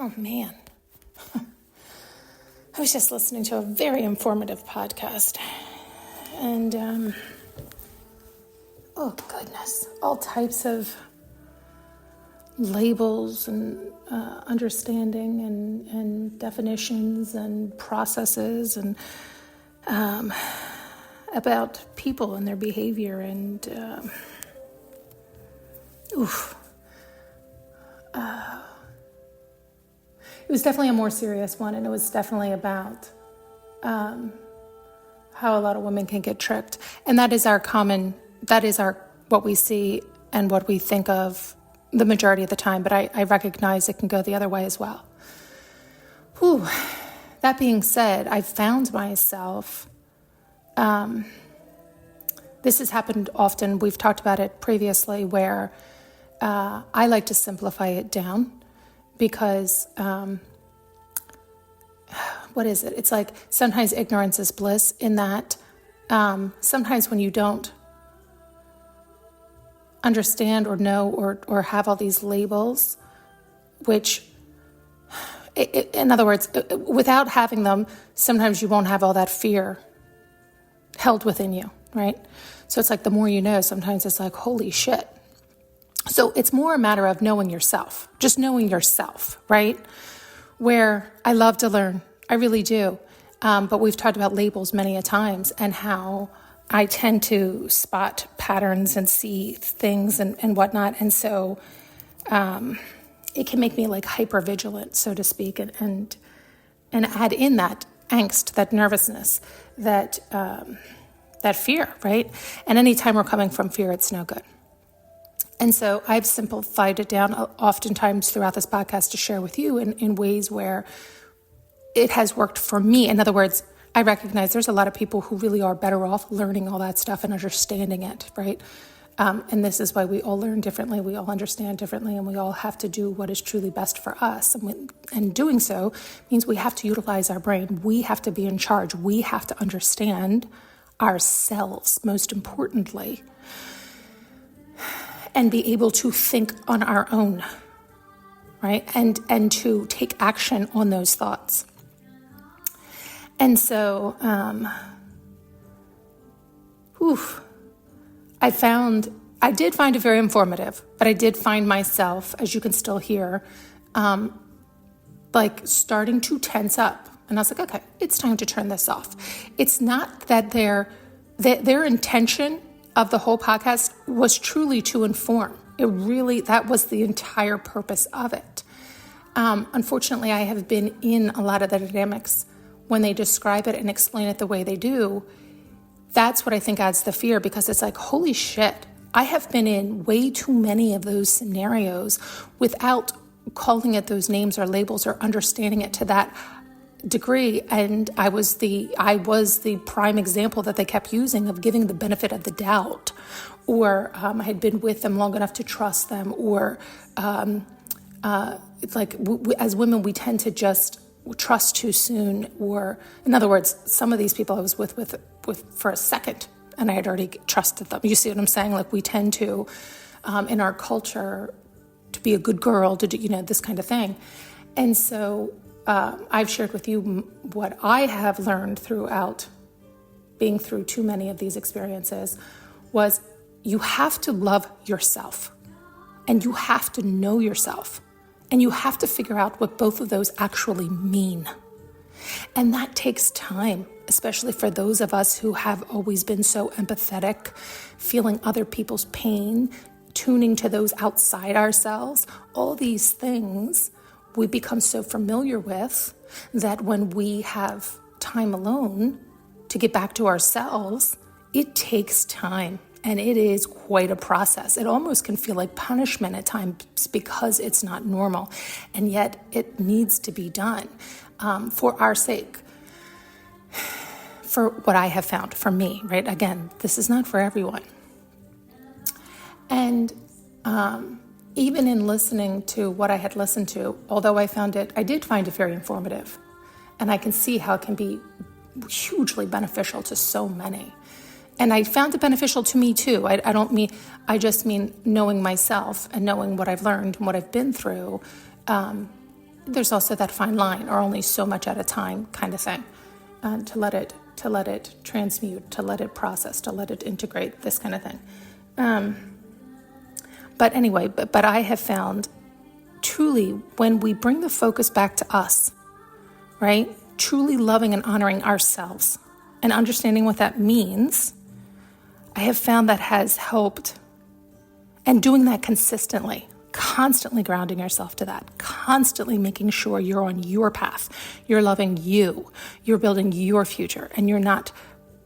Oh, man. I was just listening to a very informative podcast. And, oh, goodness. All types of labels and understanding and definitions and processes and about people and their behavior and it was definitely a more serious one, and it was definitely about how a lot of women can get tricked, and that is our what we see and what we think of the majority of the time, but I recognize it can go the other way as well. Whew. That being said, I found myself, this has happened often, we've talked about it previously, where I like to simplify it down because, what is it? It's like sometimes ignorance is bliss in that sometimes when you don't understand or know or have all these labels, which, in other words, without having them, sometimes you won't have all that fear held within you, right? So it's like the more you know, sometimes it's like, holy shit. So it's more a matter of knowing yourself, just knowing yourself, right? Where I love to learn, I really do. But we've talked about labels many a times and how I tend to spot patterns and see things and whatnot. And so it can make me like hyper vigilant, so to speak, and add in that angst, that nervousness, that fear, right? And anytime we're coming from fear, it's no good. And so I've simplified it down oftentimes throughout this podcast to share with you in ways where it has worked for me. In other words, I recognize there's a lot of people who really are better off learning all that stuff and understanding it, right? And this is why we all learn differently, we all understand differently, and we all have to do what is truly best for us. And doing so means we have to utilize our brain. We have to be in charge. We have to understand ourselves, most importantly, and be able to think on our own, right? And to take action on those thoughts. And so, I did find it very informative, but I did find myself, as you can still hear, like starting to tense up. And I was like, okay, it's time to turn this off. It's not that their intention of the whole podcast was truly to inform. That was the entire purpose of it. Unfortunately, I have been in a lot of the dynamics when they describe it and explain it the way they do. That's what I think adds the fear, because it's like, holy shit, I have been in way too many of those scenarios without calling it those names or labels or understanding it to that degree. And I was the prime example that they kept using of giving the benefit of the doubt, or I had been with them long enough to trust them, or it's like as women we tend to just trust too soon, or in other words, some of these people I was with for a second and I had already trusted them. You see what I'm saying? Like we tend to, in our culture, to be a good girl, to do, this kind of thing. And so I've shared with you what I have learned throughout being through too many of these experiences was you have to love yourself and you have to know yourself. And you have to figure out what both of those actually mean. And that takes time, especially for those of us who have always been so empathetic, feeling other people's pain, tuning to those outside ourselves. All these things we become so familiar with that when we have time alone to get back to ourselves, it takes time. And it is quite a process. It almost can feel like punishment at times because it's not normal. And yet it needs to be done for our sake, for what I have found, for me, right? Again, this is not for everyone. And even in listening to what I had listened to, although I did find it very informative. And I can see how it can be hugely beneficial to so many. And I found it beneficial to me too. I just mean knowing myself and knowing what I've learned and what I've been through. there's also that fine line, or only so much at a time kind of thing, to let it transmute, to let it process, to let it integrate, this kind of thing. But anyway, but I have found truly when we bring the focus back to us, right? Truly loving and honoring ourselves and understanding what that means, I have found that has helped. And doing that consistently, constantly grounding yourself to that, constantly making sure you're on your path, you're loving you, you're building your future, and you're not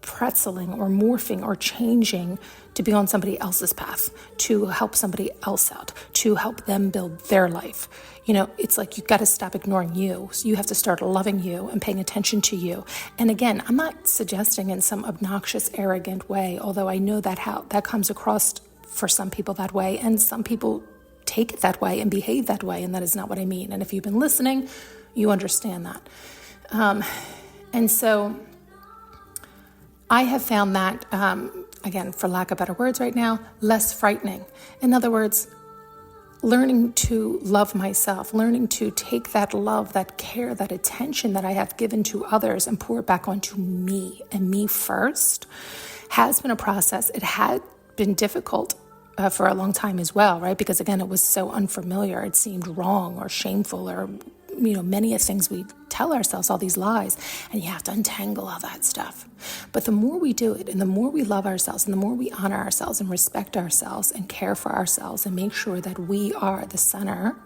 pretzeling or morphing or changing to be on somebody else's path, to help somebody else out, to help them build their life. It's like you've got to stop ignoring you. So you have to start loving you and paying attention to you. And again, I'm not suggesting in some obnoxious, arrogant way, although I know that comes across for some people that way, and some people take it that way and behave that way, and that is not what I mean. And if you've been listening, you understand that. And so I have found that, again, for lack of better words right now, less frightening. In other words, learning to love myself, learning to take that love, that care, that attention that I have given to others and pour it back onto me and me first has been a process. It had been difficult for a long time as well, right? Because again, it was so unfamiliar. It seemed wrong or shameful or, many of things we tell ourselves, all these lies, and you have to untangle all that stuff. But the more we do it and the more we love ourselves and the more we honor ourselves and respect ourselves and care for ourselves and make sure that we are the center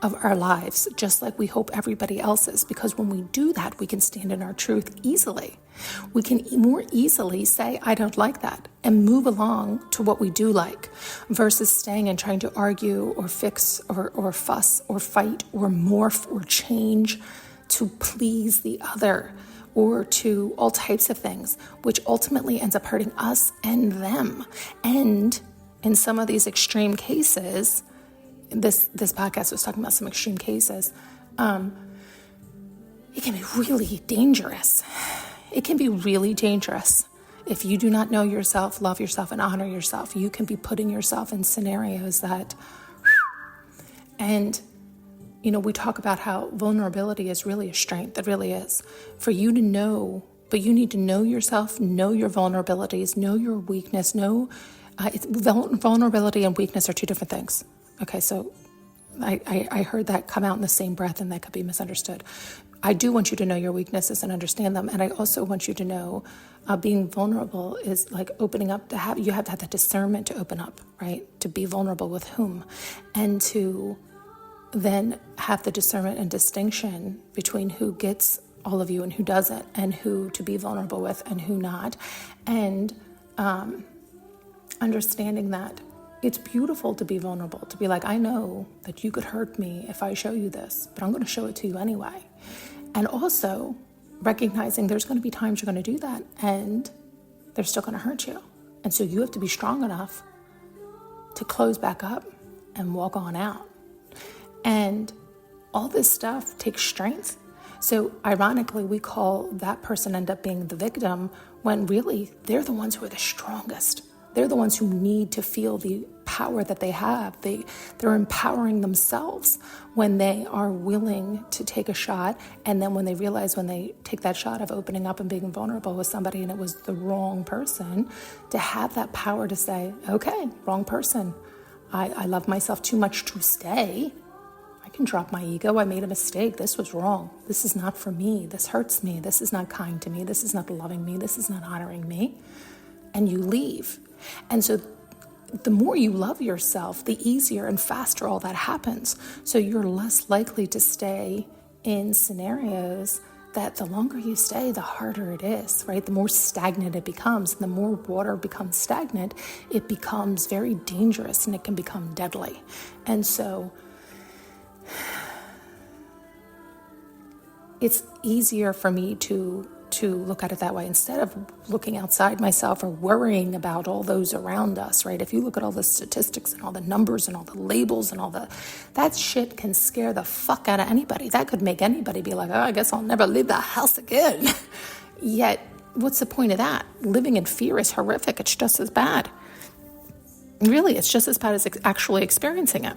of our lives, just like we hope everybody else is, because when we do that, we can stand in our truth easily. We can more easily say, I don't like that, and move along to what we do like, versus staying and trying to argue or fix or fuss or fight or morph or change to please the other or to all types of things, which ultimately ends up hurting us and them. And in some of these extreme cases, this podcast was talking about some extreme cases, it can be really dangerous. It can be really dangerous. If you do not know yourself, love yourself, and honor yourself, you can be putting yourself in scenarios that, and, we talk about how vulnerability is really a strength. It really is. For you to know, but you need to know yourself, know your vulnerabilities, know your weakness, vulnerability and weakness are two different things. Okay, so I heard that come out in the same breath, and that could be misunderstood. I do want you to know your weaknesses and understand them, and I also want you to know being vulnerable is like opening up you have to have that discernment to open up, right? To be vulnerable with whom, and to then have the discernment and distinction between who gets all of you and who doesn't, and who to be vulnerable with and who not, and understanding that it's beautiful to be vulnerable, to be like, I know that you could hurt me if I show you this, but I'm going to show it to you anyway. And also recognizing there's going to be times you're going to do that and they're still going to hurt you. And so you have to be strong enough to close back up and walk on out. And all this stuff takes strength. So ironically, we call that person end up being the victim when really they're the ones who are the strongest. They're the ones who need to feel the power that they have. They're empowering themselves when they are willing to take a shot. And then when they realize, when they take that shot of opening up and being vulnerable with somebody and it was the wrong person, to have that power to say, okay, wrong person. I love myself too much to stay. I can drop my ego. I made a mistake. This was wrong. This is not for me. This hurts me. This is not kind to me. This is not loving me. This is not honoring me. And you leave. And so the more you love yourself, the easier and faster all that happens. So you're less likely to stay in scenarios that the longer you stay, the harder it is, right? The more stagnant it becomes. And the more water becomes stagnant, it becomes very dangerous and it can become deadly. And so it's easier for me to look at it that way instead of looking outside myself or worrying about all those around us, right? If you look at all the statistics and all the numbers and all the labels and that shit can scare the fuck out of anybody. That could make anybody be like, oh, I guess I'll never leave the house again. Yet, what's the point of that? Living in fear is horrific. It's just as bad. Really, it's just as bad as actually experiencing it.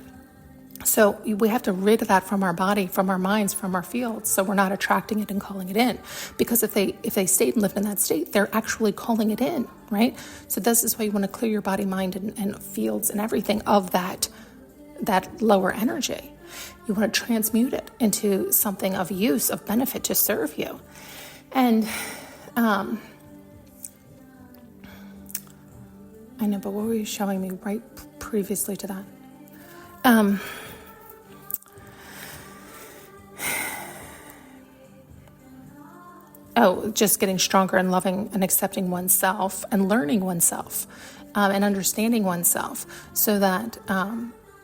So we have to rid that from our body, from our minds, from our fields, so we're not attracting it and calling it in. Because if they stayed and lived in that state, they're actually calling it in, right? So this is why you want to clear your body, mind, and fields and everything of that lower energy. You want to transmute it into something of use, of benefit, to serve you. And I know, but what were you showing me right previously to that? Just getting stronger and loving and accepting oneself and learning oneself and understanding oneself, so that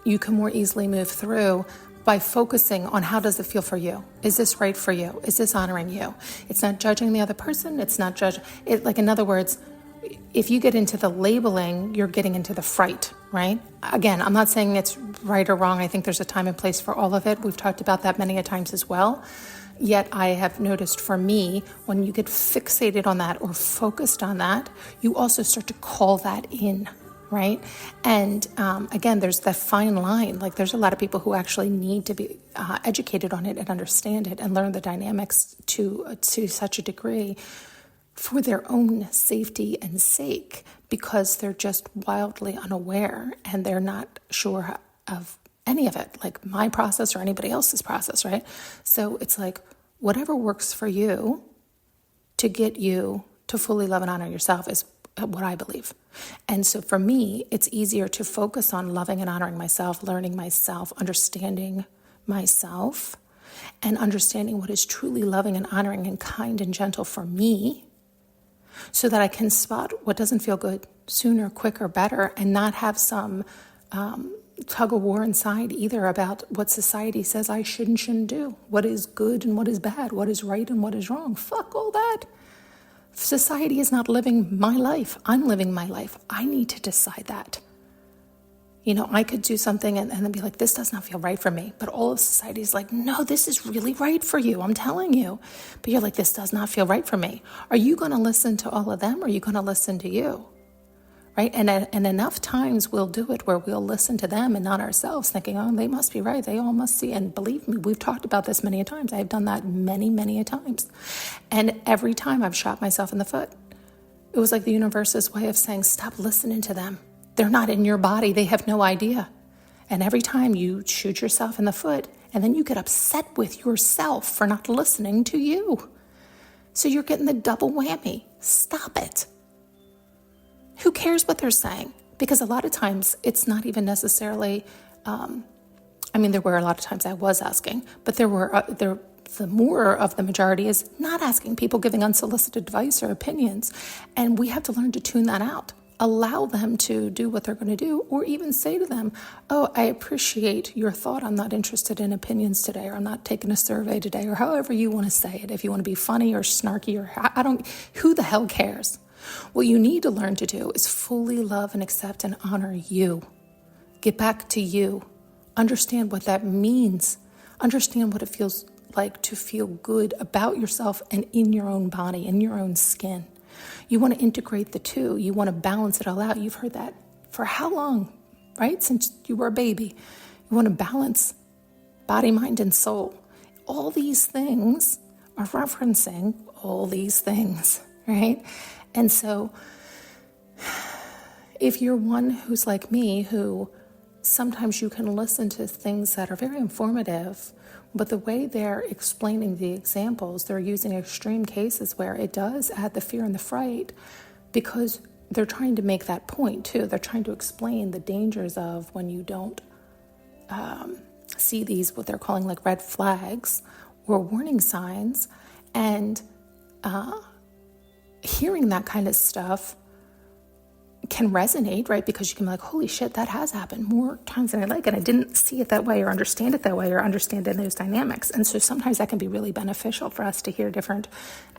you can more easily move through by focusing on how does it feel for you? Is this right for you? Is this honoring you? It's not judging the other person. It's not judging it. Like, in other words, if you get into the labeling, you're getting into the fright, right? Again, I'm not saying it's right or wrong. I think there's a time and place for all of it. We've talked about that many a times as well. Yet I have noticed, for me, when you get fixated on that or focused on that, you also start to call that in, right? And again, there's that fine line. Like, there's a lot of people who actually need to be educated on it and understand it and learn the dynamics to such a degree for their own safety and sake, because they're just wildly unaware and they're not sure of any of it, like my process or anybody else's process, right? So it's like, whatever works for you to get you to fully love and honor yourself is what I believe. And so for me, it's easier to focus on loving and honoring myself, learning myself, understanding myself, and understanding what is truly loving and honoring and kind and gentle for me, so that I can spot what doesn't feel good sooner, quicker, better, and not have some tug of war inside either about what society says I should and shouldn't do, what is good and what is bad, what is right and what is wrong. Fuck all that. Society is not living my life. I'm living my life. I need to decide that. You know, I could do something and then be like, this does not feel right for me. But all of society is like, no, this is really right for you. I'm telling you. But you're like, this does not feel right for me. Are you going to listen to all of them, or are you going to listen to you? Right? And enough times we'll do it where we'll listen to them and not ourselves, thinking, oh, they must be right. They all must see. And believe me, we've talked about this many a times. I've done that many, many a times. And every time I've shot myself in the foot. It was like the universe's way of saying, stop listening to them. They're not in your body. They have no idea. And every time you shoot yourself in the foot, and then you get upset with yourself for not listening to you. So you're getting the double whammy. Stop it. Who cares what they're saying? Because a lot of times it's not even necessarily, there were a lot of times I was asking, but the more of the majority is not asking, people giving unsolicited advice or opinions. And we have to learn to tune that out. Allow them to do what they're going to do, or even say to them, oh, I appreciate your thought. I'm not interested in opinions today, or I'm not taking a survey today, or however you want to say it. If you want to be funny or snarky, or who the hell cares? What you need to learn to do is fully love and accept and honor you. Get back to you. Understand what that means. Understand what it feels like to feel good about yourself and in your own body, in your own skin. You want to integrate the two. You want to balance it all out. You've heard that for how long, right? Since you were a baby. You want to balance body, mind, and soul. All these things are referencing all these things, right? And so if you're one who's like me, who sometimes you can listen to things that are very informative, but the way they're explaining the examples, they're using extreme cases where it does add the fear and the fright, because they're trying to make that point too. They're trying to explain the dangers of when you don't see these, what they're calling like red flags or warning signs, and hearing that kind of stuff can resonate, right? Because you can be like, holy shit, that has happened more times than I like, and I didn't see it that way or understand it that way or understand in those dynamics. And so sometimes that can be really beneficial for us to hear different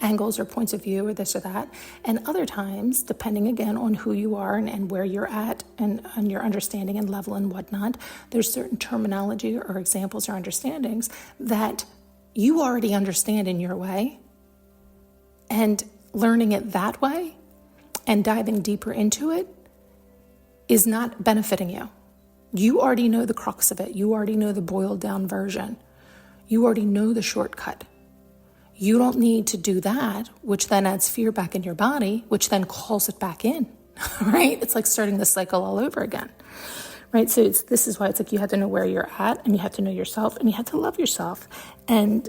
angles or points of view or this or that. And other times, depending again on who you are and where you're at and your understanding and level and whatnot, there's certain terminology or examples or understandings that you already understand in your way, and learning it that way and diving deeper into it is not benefiting you. You already know the crux of it. You already know the boiled down version. You already know the shortcut. You don't need to do that, which then adds fear back in your body, which then calls it back in, right? It's like starting the cycle all over again, right? So this is why it's like you have to know where you're at, and you have to know yourself, and you have to love yourself. And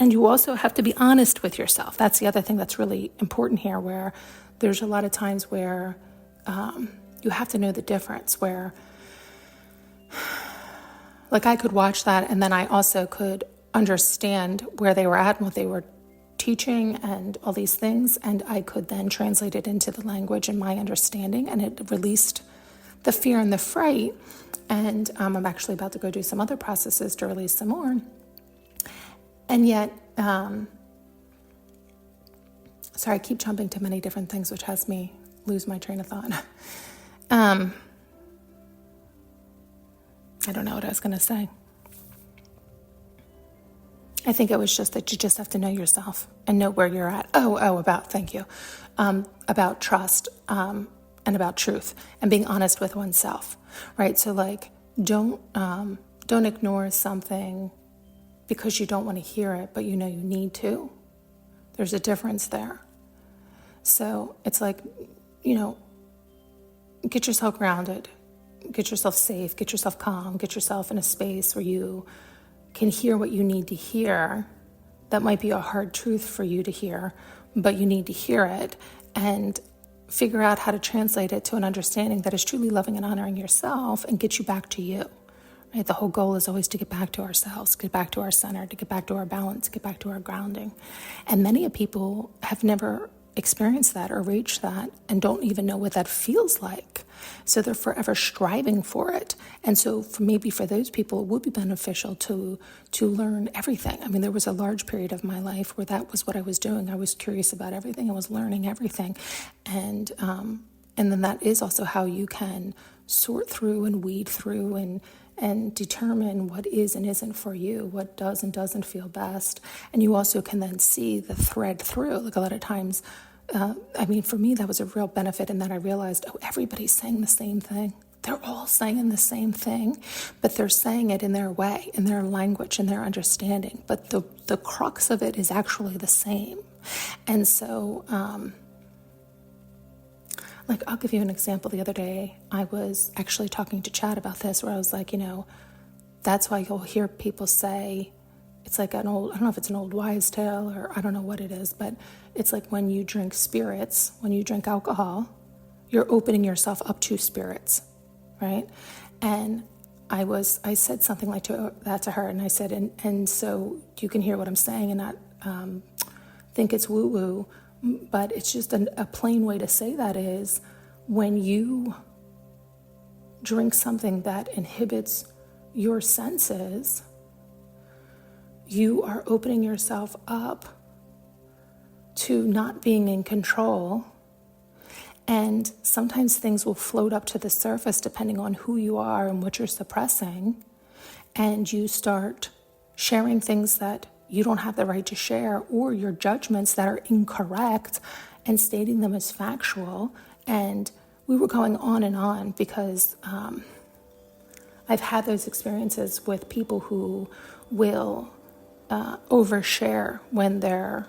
you also have to be honest with yourself. That's the other thing that's really important here, where there's a lot of times where you have to know the difference, where like I could watch that, and then I also could understand where they were at and what they were teaching and all these things, and I could then translate it into the language and my understanding, and it released the fear and the fright. And I'm actually about to go do some other processes to release some more. And yet, sorry, I keep jumping to many different things, which has me lose my train of thought. I don't know what I was going to say. I think it was just that you just have to know yourself and know where you're at. Thank you. About trust, and about truth and being honest with oneself, right? So like, don't ignore something because you don't want to hear it, but you know you need to. There's a difference there. So it's like, get yourself grounded, get yourself safe, get yourself calm, get yourself in a space where you can hear what you need to hear. That might be a hard truth for you to hear, but you need to hear it, and figure out how to translate it to an understanding that is truly loving and honoring yourself and get you back to you. Right? The whole goal is always to get back to ourselves, get back to our center, to get back to our balance, get back to our grounding. And many people have never experienced that or reached that and don't even know what that feels like. So they're forever striving for it. And so maybe for those people, it would be beneficial to learn everything. I mean, there was a large period of my life where that was what I was doing. I was curious about everything. I was learning everything. And then that is also how you can sort through and weed through and determine what is and isn't for you, what does and doesn't feel best. And you also can then see the thread through. Like a lot of times, for me, that was a real benefit in that I realized, everybody's saying the same thing. They're all saying the same thing, but they're saying it in their way, in their language, in their understanding. But the crux of it is actually the same. And so, I'll give you an example. The other day, I was actually talking to Chad about this, where I was like, that's why you'll hear people say, it's like I don't know if it's an old wives' tale or I don't know what it is, but it's like when you drink spirits, when you drink alcohol, you're opening yourself up to spirits, right? And I said something like that to her, and I said, and so you can hear what I'm saying and not think it's woo-woo, but it's just a plain way to say that is when you drink something that inhibits your senses, you are opening yourself up to not being in control. And sometimes things will float up to the surface depending on who you are and what you're suppressing. And you start sharing things that you don't have the right to share, or your judgments that are incorrect, and stating them as factual. And we were going on and on because I've had those experiences with people who will overshare when they're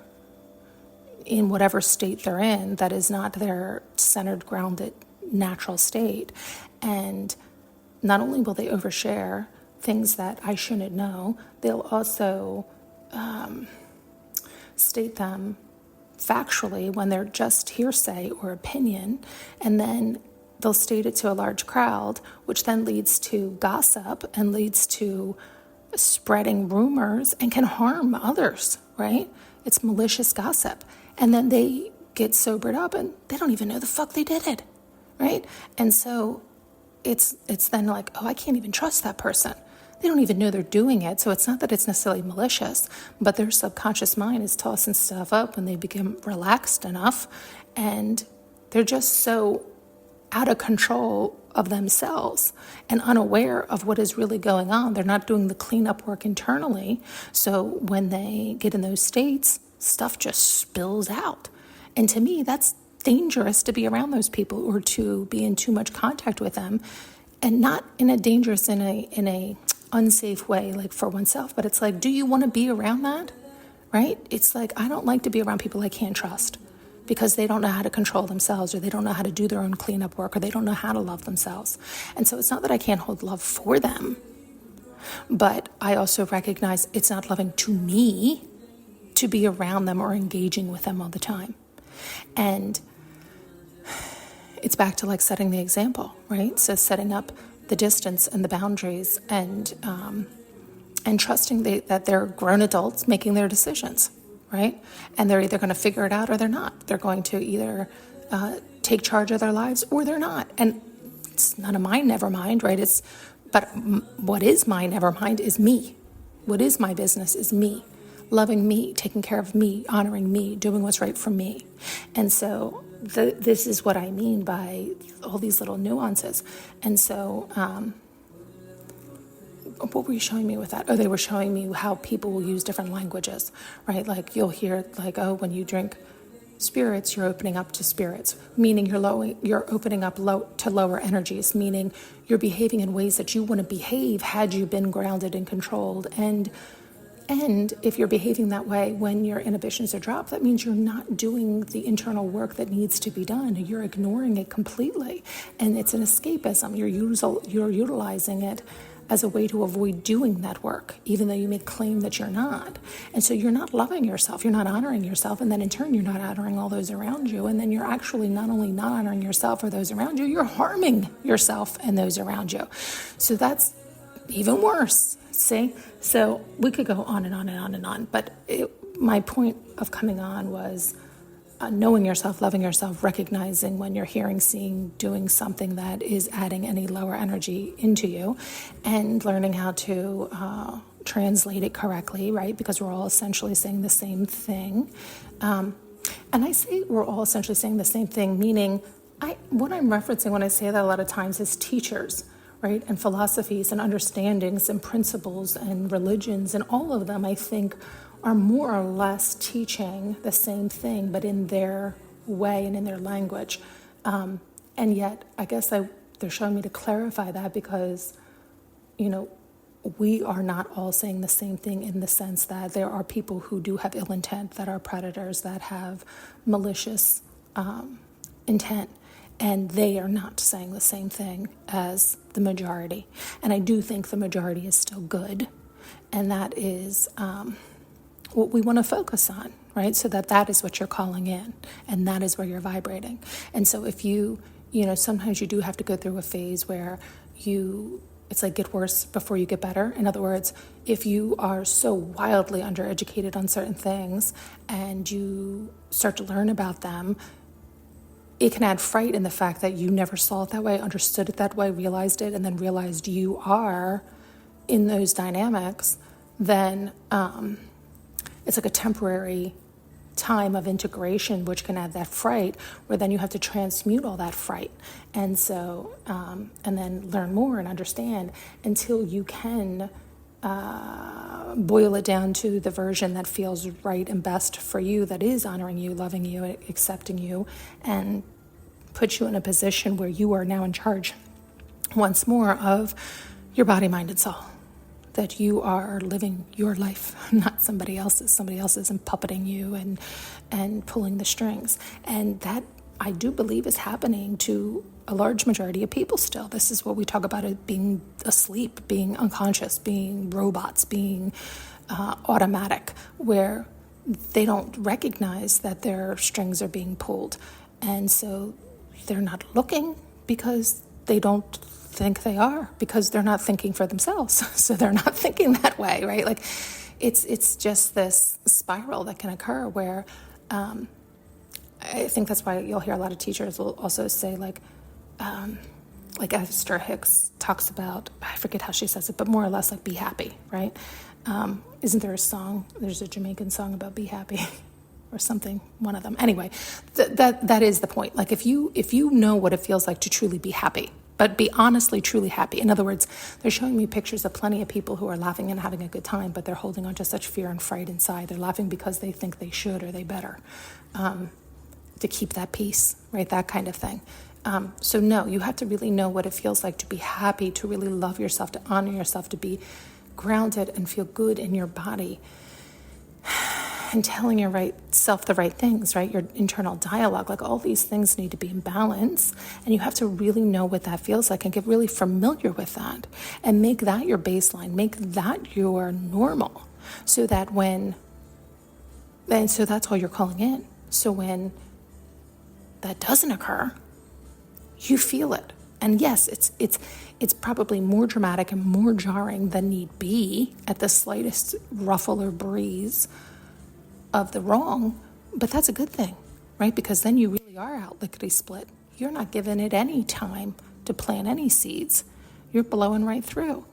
in whatever state they're in that is not their centered, grounded, natural state. And not only will they overshare things that I shouldn't know, they'll also state them factually when they're just hearsay or opinion, and then they'll state it to a large crowd, which then leads to gossip and leads to spreading rumors and can harm others, right? It's malicious gossip. And then they get sobered up and they don't even know the fuck they did it, right? And so it's then like, I can't even trust that person. They don't even know they're doing it. So it's not that it's necessarily malicious, but their subconscious mind is tossing stuff up when they become relaxed enough, and they're just so out of control of themselves and unaware of what is really going on. They're not doing the cleanup work internally. So when they get in those states, stuff just spills out. And to me, that's dangerous to be around those people or to be in too much contact with them. and not in a dangerous, in a unsafe way, like for oneself, but it's like, do you want to be around that? Right? It's like, I don't like to be around people I can't trust because they don't know how to control themselves, or they don't know how to do their own cleanup work, or they don't know how to love themselves. And so it's not that I can't hold love for them, but I also recognize it's not loving to me to be around them or engaging with them all the time. And it's back to like setting the example, right? So setting up the distance and the boundaries, and trusting that they're grown adults making their decisions, right? And they're either going to figure it out or they're not. They're going to either take charge of their lives or they're not. And it's none of mine, never mind, right? But what is mine, never mind, is me. What is my business is me. Loving me, taking care of me, honoring me, doing what's right for me. And so this is what I mean by all these little nuances. And so what were you showing me with that? Oh, they were showing me how people will use different languages, right? Like you'll hear like, oh, when you drink spirits, you're opening up to spirits, meaning you're opening up to lower energies, meaning you're behaving in ways that you wouldn't behave had you been grounded and controlled. And if you're behaving that way when your inhibitions are dropped, that means you're not doing the internal work that needs to be done. You're ignoring it completely. And it's an escapism. You're utilizing it as a way to avoid doing that work, even though you may claim that you're not. And so you're not loving yourself. You're not honoring yourself. And then in turn, you're not honoring all those around you. And then you're actually not only not honoring yourself or those around you, you're harming yourself and those around you. So that's even worse. See? So we could go on and on and on and on. But my point of coming on was knowing yourself, loving yourself, recognizing when you're hearing, seeing, doing something that is adding any lower energy into you, and learning how to translate it correctly, right? Because we're all essentially saying the same thing. And I say we're all essentially saying the same thing, meaning what I'm referencing when I say that a lot of times is teachers, right? And philosophies and understandings and principles and religions, and all of them, I think, are more or less teaching the same thing, but in their way and in their language. And yet, I guess they're showing me to clarify that because, we are not all saying the same thing, in the sense that there are people who do have ill intent, that are predators, that have malicious intent, and they are not saying the same thing as the majority. And I do think the majority is still good, and that is what we want to focus on, right? So that is what you're calling in, and that is where you're vibrating. And so if sometimes you do have to go through a phase where it's like get worse before you get better. In other words, if you are so wildly undereducated on certain things and you start to learn about them, it can add fright in the fact that you never saw it that way, understood it that way, realized it, and then realized you are in those dynamics. Then it's like a temporary time of integration, which can add that fright, where then you have to transmute all that fright. And so, and then learn more and understand until you can boil it down to the version that feels right and best for you, that is honoring you, loving you, accepting you, and put you in a position where you are now in charge once more of your body, mind, and soul. That you are living your life, not somebody else's. Somebody else isn't puppeting you and pulling the strings. And that, I do believe, is happening to a large majority of people still. This is what we talk about, it being asleep, being unconscious, being robots, being automatic, where they don't recognize that their strings are being pulled. And so they're not looking because they don't think they are, because they're not thinking for themselves. So they're not thinking that way, right? Like it's just this spiral that can occur where I think that's why you'll hear a lot of teachers will also say like Esther Hicks talks about, I forget how she says it, but more or less like be happy, right? Isn't there a song? There's a Jamaican song about be happy or something, one of them. Anyway, that is the point. Like if you know what it feels like to truly be happy, but be honestly, truly happy. In other words, they're showing me pictures of plenty of people who are laughing and having a good time, but they're holding on to such fear and fright inside. They're laughing because they think they should or they better to keep that peace, right? That kind of thing. So no, you have to really know what it feels like to be happy, to really love yourself, to honor yourself, to be grounded and feel good in your body, and telling your right self the right things, right? Your internal dialogue, like all these things need to be in balance. And you have to really know what that feels like and get really familiar with that and make that your baseline, make that your normal, so that so that's all you're calling in. So when that doesn't occur, you feel it. And yes, it's probably more dramatic and more jarring than need be at the slightest ruffle or breeze of the wrong, but that's a good thing, right? Because then you really are out lickety split. You're not giving it any time to plant any seeds. You're blowing right through.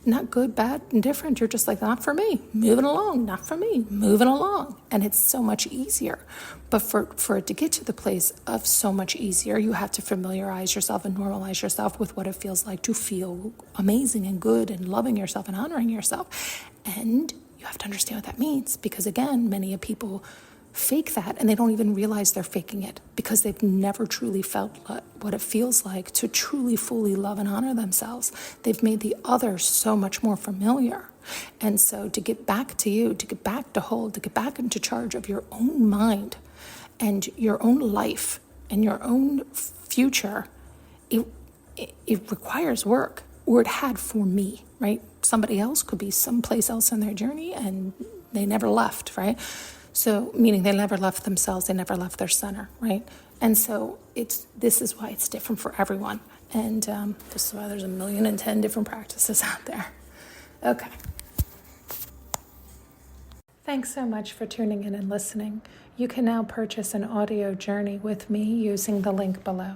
Not good, bad, indifferent. You're just like, not for me, moving along, not for me, moving along. And it's so much easier. But for it to get to the place of so much easier, you have to familiarize yourself and normalize yourself with what it feels like to feel amazing and good and loving yourself and honoring yourself. And you have to understand what that means, because again, many people fake that and they don't even realize they're faking it because they've never truly felt what it feels like to truly fully love and honor themselves. They've made the other so much more familiar. And so to get back to you, to get back to hold, to get back into charge of your own mind and your own life and your own future, it requires work, or it had for me, right? Somebody else could be someplace else in their journey and they never left, right? So, meaning they never left themselves, they never left their center, right? And so this is why it's different for everyone. And this is why there's 1,010,000 different practices out there. Okay. Thanks so much for tuning in and listening. You can now purchase an audio journey with me using the link below.